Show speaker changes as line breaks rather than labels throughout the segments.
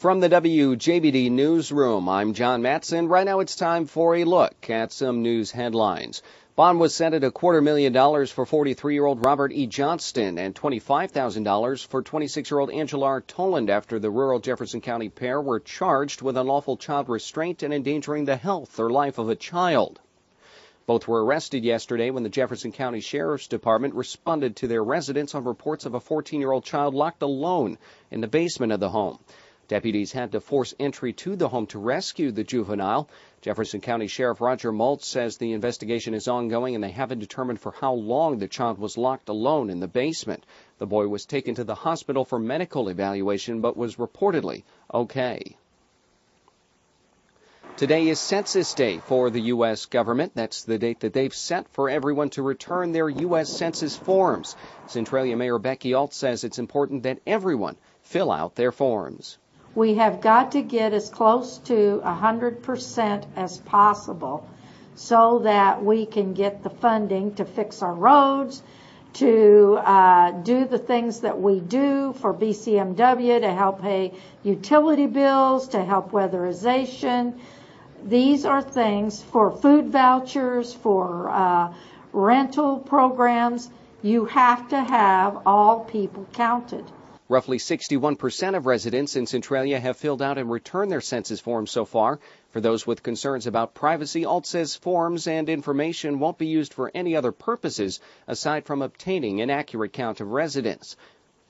From the WJBD newsroom, I'm Jon Mattson. Right now it's time for a look at some news headlines. Bond was set at $250,000 for 43-year-old Robert E. Johnston and $25,000 for 26-year-old Angela R. Toland after the rural Jefferson County pair were charged with unlawful child restraint and endangering the health or life of a child. Both were arrested yesterday when the Jefferson County Sheriff's Department responded to their residence on reports of a 14-year-old child locked alone in the basement of the home. Deputies had to force entry to the home to rescue the juvenile. Jefferson County Sheriff Roger Maltz says the investigation is ongoing and they haven't determined for how long the child was locked alone in the basement. The boy was taken to the hospital for medical evaluation but was reportedly okay. Today is Census Day for the U.S. government. That's the date that they've set for everyone to return their U.S. Census forms. Centralia Mayor Becky Alt says it's important that everyone fill out their forms.
We have got to get as close to 100% as possible so that we can get the funding to fix our roads, to do the things that we do for BCMW, to help pay utility bills, to help weatherization. These are things for food vouchers, for rental programs. You have to have all people counted.
Roughly 61% of residents in Centralia have filled out and returned their census forms so far. For those with concerns about privacy, Alt says forms and information won't be used for any other purposes aside from obtaining an accurate count of residents.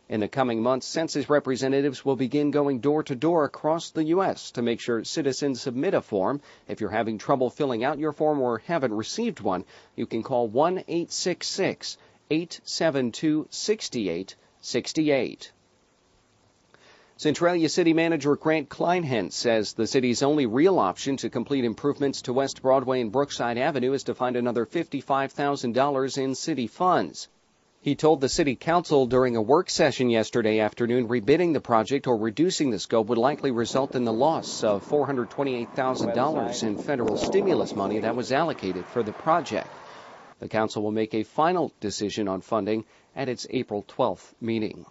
In the coming months, census representatives will begin going door to door across the U.S. to make sure citizens submit a form. If you're having trouble filling out your form or haven't received one, you can call 1-866-872-6868. Centralia City Manager Grant Kleinhent says the city's only real option to complete improvements to West Broadway and Brookside Avenue is to find another $55,000 in city funds. He told the City Council during a work session yesterday afternoon rebidding the project or reducing the scope would likely result in the loss of $428,000 in federal stimulus money that was allocated for the project. The council will make a final decision on funding at its April 12th meeting.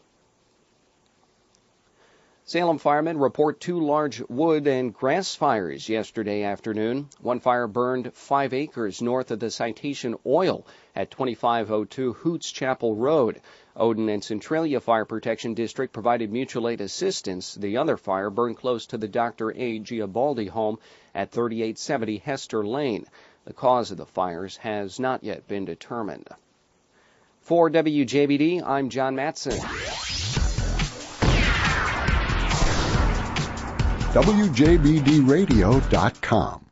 Salem firemen report 2 large wood and grass fires yesterday afternoon. One fire burned 5 acres north of the Citation Oil at 2502 Hoots Chapel Road. Odin and Centralia Fire Protection District provided mutual aid assistance. The other fire burned close to the Dr. A. Giabaldi home at 3870 Hester Lane. The cause of the fires has not yet been determined. For WJBD, I'm Jon Mattson.
WJBDradio.com